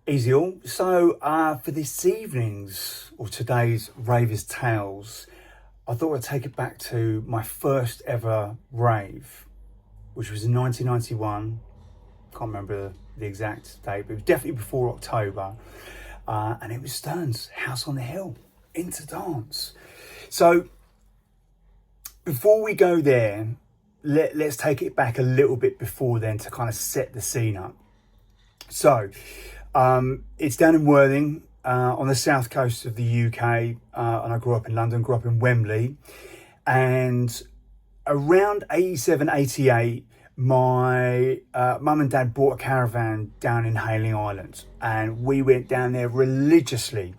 Easy all. So for this evening's or today's Ravers Tales, I thought I'd take it back to my first ever rave, which was in 1991. Can't remember the exact date, but it was definitely before October. And it was Stern's House on the Hill, Into Dance. So before we go there, let's take it back a little bit before then to kind of set the scene up. So it's down in Worthing on the south coast of the UK, and I grew up in London, grew up in Wembley, and around 87, 88, my mum and dad bought a caravan down in Hayling Island, and we went down there religiously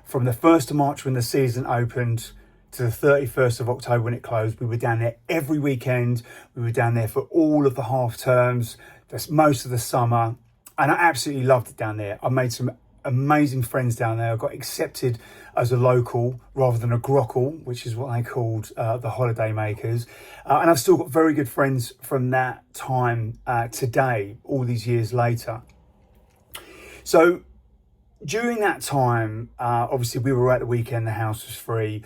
from the 1st of March when the season opened to the 31st of October when it closed. We were down there every weekend. We were down there for all of the half terms, that's most of the summer, and I absolutely loved it down there. I made some amazing friends down there. I got accepted as a local rather than a grockle, which is what they called the holiday makers. And I've still got very good friends from that time today, all these years later. So during that time, obviously we were at the weekend, the house was free.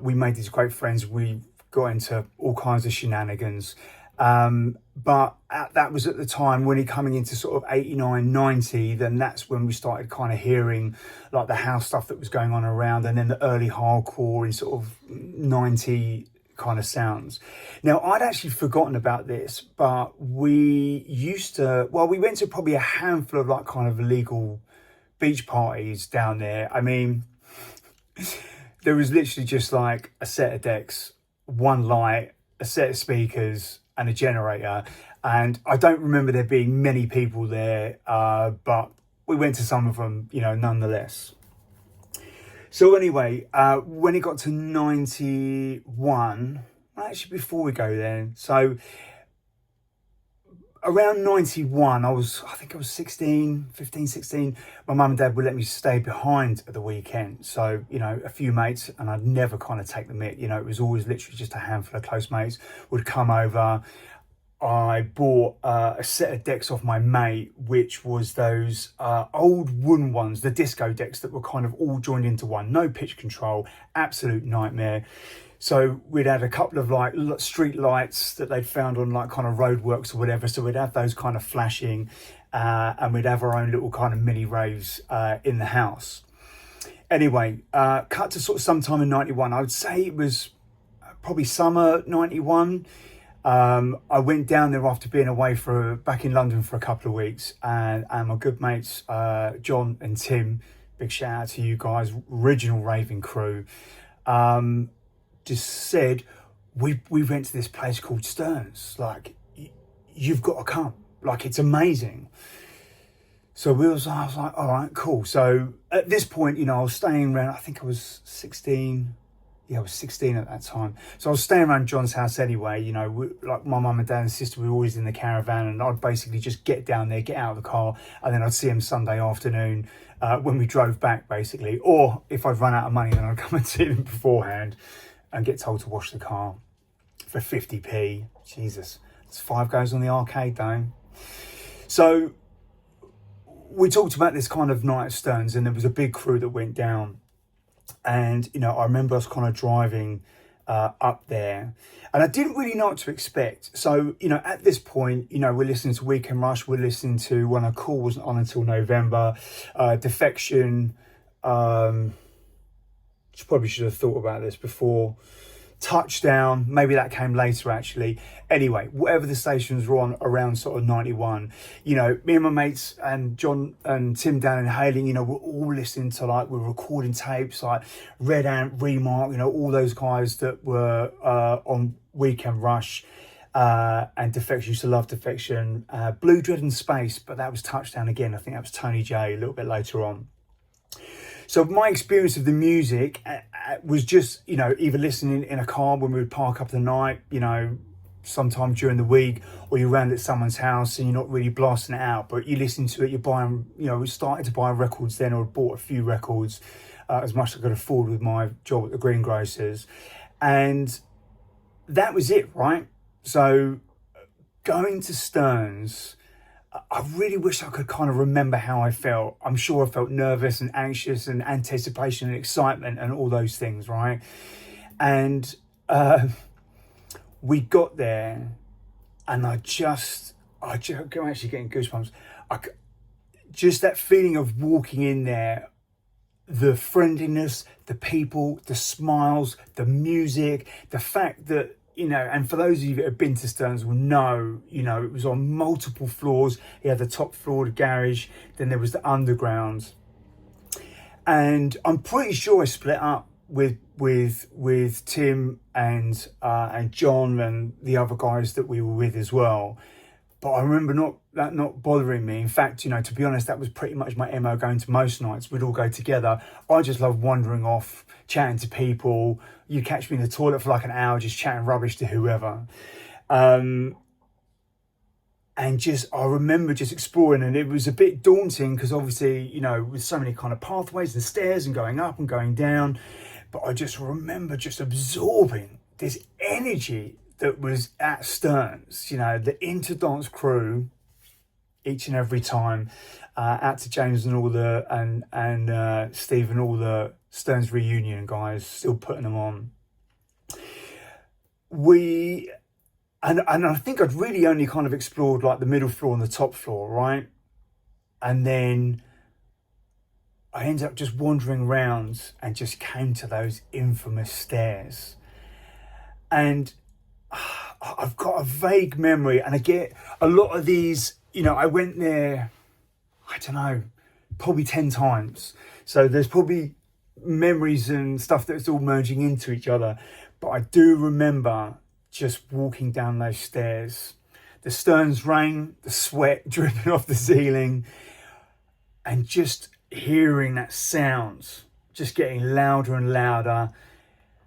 We made these great friends. We got into all kinds of shenanigans. But that was at the time when it coming into sort of 89, 90, then that's when we started kind of hearing like the house stuff that was going on around, and then the early hardcore in sort of 90 kind of sounds. Now, I'd actually forgotten about this, but we went to probably a handful of like kind of illegal beach parties down there. I mean, there was literally just like a set of decks, one light, a set of speakers, and a generator, and I don't remember there being many people there, but we went to some of them, nonetheless. So anyway, when it got to 91, actually before we go there, so around 91, I think I was 16, my mum and dad would let me stay behind at the weekend. So, a few mates, and I'd never kind of take the mick, it was always literally just a handful of close mates would come over. I bought a set of decks off my mate, which was those old wooden ones, the disco decks that were kind of all joined into one, no pitch control, absolute nightmare. So we'd had a couple of like street lights that they'd found on like kind of roadworks or whatever. So we'd have those kind of flashing, and we'd have our own little kind of mini raves in the house. Anyway, cut to sort of sometime in 91. I would say it was probably summer 91. I went down there after being away back in London for a couple of weeks, and my good mates, John and Tim, big shout out to you guys, original raving crew, just said, we went to this place called Stern's, like, you've got to come, like, it's amazing. So I was like, all right, cool. So at this point, I was staying around, I think I was 16. Yeah, I was 16 at that time. So I was staying around John's house anyway, like my mum and dad and sister were always in the caravan, and I'd basically just get down there, get out of the car, and then I'd see them Sunday afternoon when we drove back, basically. Or if I'd run out of money, then I'd come and see them beforehand and get told to wash the car for 50p. Jesus, it's 5 goes on the arcade though. So we talked about this kind of night at Stern's, and there was a big crew that went down. And, I remember us kind of driving up there, and I didn't really know what to expect. So, at this point, we're listening to Weekend Rush, we're listening to When I Call wasn't on until November, Defection, probably should have thought about this before. Touchdown, maybe that came later actually. Anyway, whatever the stations were on around sort of 91, me and my mates and John and Tim down in Hayling, we're all listening to we're recording tapes like Red Ant, Remark, all those guys that were on Weekend Rush and Defection. Used to love Defection, Blue Dread and Space, but that was Touchdown again. I think that was Tony J a little bit later on. So my experience of the music was just, either listening in a car when we would park up the night, sometime during the week, or you're around at someone's house and you're not really blasting it out, but you listen to it, you're buying, we started to buy records then, or bought a few records, as much as I could afford with my job at the greengrocers. And that was it, right? So going to Stern's, I really wish I could kind of remember how I felt. I'm sure I felt nervous and anxious and anticipation and excitement and all those things, right? And we got there, and I'm actually getting goosebumps. Just that feeling of walking in there, the friendliness, the people, the smiles, the music, the fact that, and for those of you that have been to Stearns will know, it was on multiple floors. You had the top floor, the garage, then there was the underground. And I'm pretty sure I split up with Tim and John and the other guys that we were with as well. But I remember that not bothering me. In fact, to be honest, that was pretty much my MO going to most nights. We'd all go together. I just love wandering off, chatting to people. You'd catch me in the toilet for like an hour, just chatting rubbish to whoever. And I remember just exploring, and it was a bit daunting because obviously, with so many kind of pathways and stairs and going up and going down. But I just remember just absorbing this energy that was at Stearns, the Interdance crew, each and every time, out to James and all and Steve and all the Stearns reunion guys, still putting them on. And I think I'd really only kind of explored like the middle floor and the top floor, right? And then I ended up just wandering around and just came to those infamous stairs. And I've got a vague memory, and I get a lot of these, I went there, I don't know, probably 10 times. So there's probably memories and stuff that's all merging into each other. But I do remember just walking down those stairs, the Stearns rain, the sweat dripping off the ceiling, and just hearing that sound just getting louder and louder.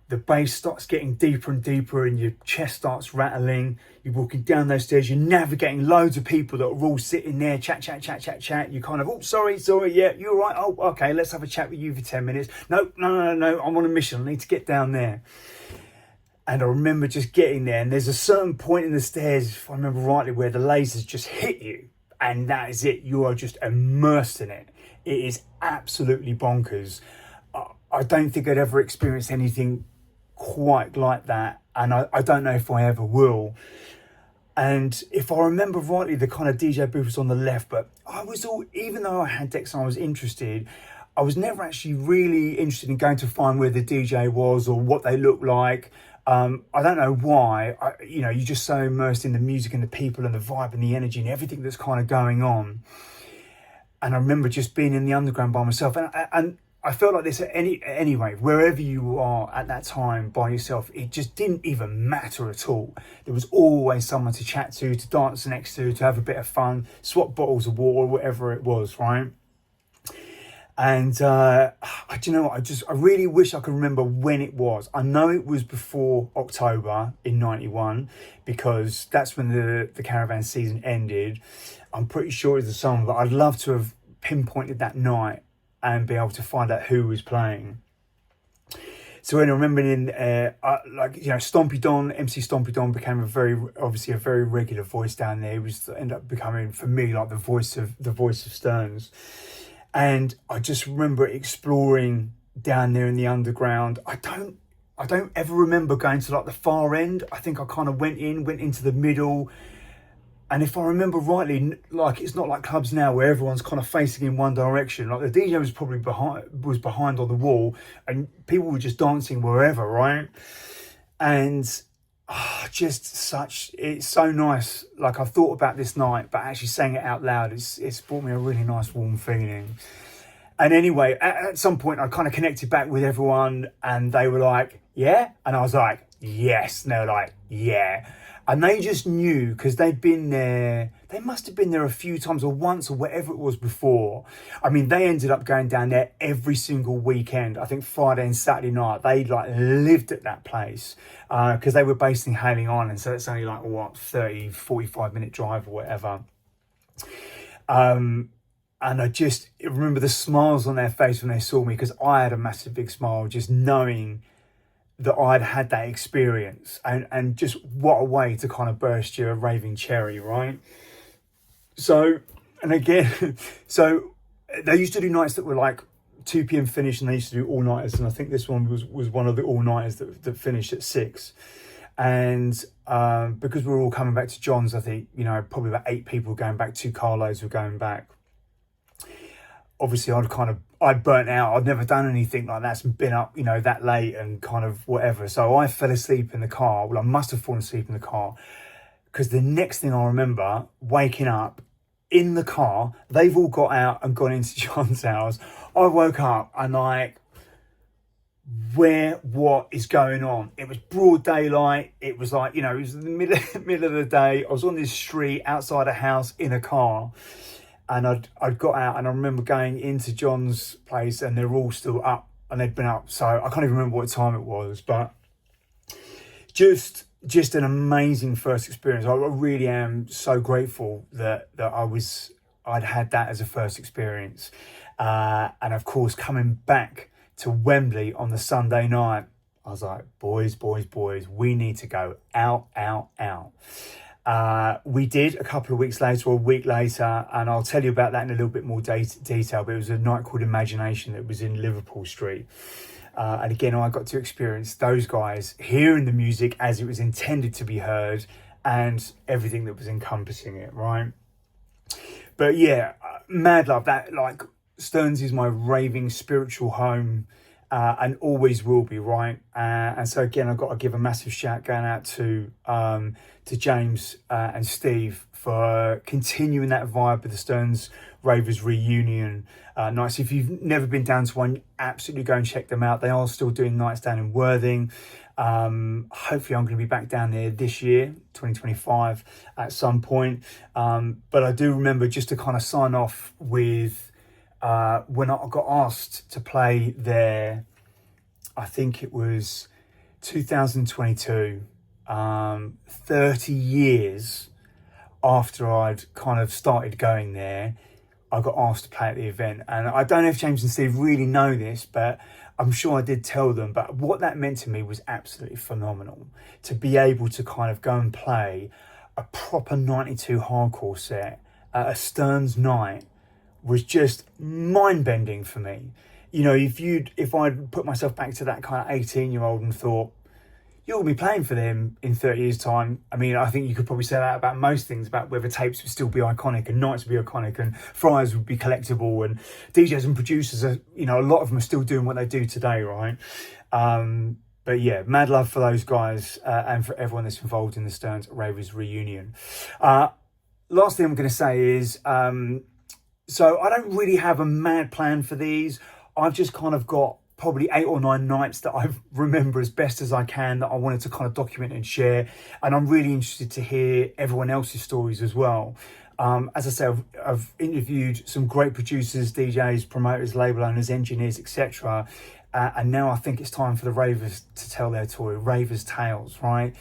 The bass starts getting deeper and deeper, and your chest starts rattling. You're walking down those stairs, you're navigating loads of people that are all sitting there, chat. You kind of, sorry, yeah, you're right. Oh, okay, let's have a chat with you for 10 minutes. No, I'm on a mission. I need to get down there. And I remember just getting there, and there's a certain point in the stairs, if I remember rightly, where the lasers just hit you, and that is it. You are just immersed in it. It is absolutely bonkers. I don't think I'd ever experienced anything quite like that, and I don't know if I ever will. And if I remember rightly, the kind of DJ booth was on the left, but even though I had decks and I was interested, I was never actually really interested in going to find where the DJ was or what they looked like. I don't know why. You're just so immersed in the music and the people and the vibe and the energy and everything that's kind of going on. And I remember just being in the underground by myself, and I felt like this anyway, wherever you are at that time by yourself, it just didn't even matter at all. There was always someone to chat to dance next to have a bit of fun, swap bottles of water, whatever it was, right? And do you know what? I really wish I could remember when it was. I know it was before October in 91, because that's when the caravan season ended. I'm pretty sure it's the song, but I'd love to have pinpointed that night and be able to find out who was playing. So when I remember Stompy Don, MC Stompy Don became a very regular voice down there. He ended up becoming, for me, like the voice of Stearns. And I just remember exploring down there in the underground. I don't ever remember going to like the far end. I think I kind of went into the middle. And if I remember rightly, like, it's not like clubs now where everyone's kind of facing in one direction. Like, the DJ was probably behind on the wall, and people were just dancing wherever, right? And it's so nice. Like, I've thought about this night, but actually saying it out loud, it's brought me a really nice warm feeling. And anyway, at some point I kind of connected back with everyone, and they were like, yeah? And I was like, yes. And they were like, yeah. And they just knew, because they'd been there, they must have been there a few times or once or whatever it was before. I mean, they ended up going down there every single weekend. I think Friday and Saturday night, they like lived at that place, because they were based in Hailing Island. So it's only like, 30, 45 minute drive or whatever. And I just remember the smiles on their face when they saw me, because I had a massive big smile just knowing that I'd had that experience, and just what a way to kind of burst your raving cherry, right? So, and again, so they used to do nights that were like 2 p.m. finish, and they used to do all-nighters, and I think this one was one of the all-nighters that finished at 6. And because we were all coming back to John's, I think, you know, probably about 8 people were going back, 2 carloads were going back. Obviously, I'd burnt out. I'd never done anything like that, and been up, you know, that late and kind of whatever. So I fell asleep in the car. Well, I must have fallen asleep in the car, because the next thing I remember, waking up in the car, they've all got out and gone into John's house. I woke up and like, what is going on? It was broad daylight. It was like, you know, it was the middle of the day. I was on this street outside a house in a car, and I'd got out, and I remember going into John's place, and they're all still up, and they'd been up. So I can't even remember what time it was, but just an amazing first experience. I really am so grateful that I'd had that as a first experience. And of course, coming back to Wembley on the Sunday night, I was like, boys, we need to go out. We did a couple of weeks later, or a week later, and I'll tell you about that in a little bit more detail, but it was a night called Imagination that was in Liverpool Street. And again, I got to experience those guys hearing the music as it was intended to be heard, and everything that was encompassing it, right? But yeah, mad love. That, like, Stearns is my raving spiritual home, and always will be, right? And so again, I've got to give a massive shout going out to James and Steve for continuing that vibe with the Stearns Ravers reunion nights. If you've never been down to one, absolutely go and check them out. They are still doing nights down in Worthing. Hopefully I'm going to be back down there this year, 2025, at some point. But I do remember, just to kind of sign off with, when I got asked to play there, I think it was 2022, 30 years after I'd kind of started going there, I got asked to play at the event. And I don't know if James and Steve really know this, but I'm sure I did tell them. But what that meant to me was absolutely phenomenal. To be able to kind of go and play a proper 92 hardcore set at a Stearns night was just mind-bending for me. You know, if I'd put myself back to that kind of 18-year-old and thought, you'll be playing for them in 30 years' time. I mean, I think you could probably say that about most things, about whether tapes would still be iconic and nights would be iconic and flyers would be collectible, and DJs and producers are, you know, a lot of them are still doing what they do today, right? But yeah, mad love for those guys, and for everyone that's involved in the Stearns Ravers reunion. Last thing I'm going to say is, so I don't really have a mad plan for these. I've just kind of got probably 8 or 9 nights that I remember as best as I can, that I wanted to kind of document and share. And I'm really interested to hear everyone else's stories as well. As I say, I've interviewed some great producers, DJs, promoters, label owners, engineers, etc. And now I think it's time for the Ravers to tell their story, Ravers Tales, right?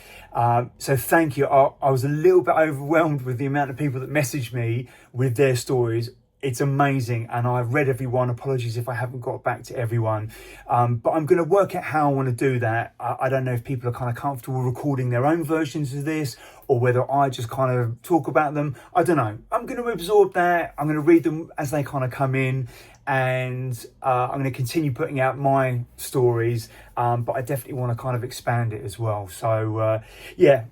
So thank you. I was a little bit overwhelmed with the amount of people that messaged me with their stories. It's amazing, and I've read everyone. Apologies if I haven't got back to everyone, but I'm going to work out how I want to do that. I don't know if people are kind of comfortable recording their own versions of this, or whether I just kind of talk about them. I don't know. I'm going to absorb that. I'm going to read them as they kind of come in, and I'm going to continue putting out my stories, but I definitely want to kind of expand it as well. So yeah.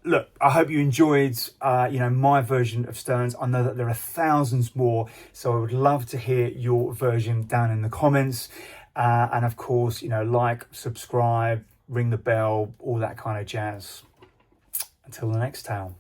Look, I hope you enjoyed, my version of Stearns. I know that there are thousands more, so I would love to hear your version down in the comments. And of course, like, subscribe, ring the bell, all that kind of jazz. Until the next tale.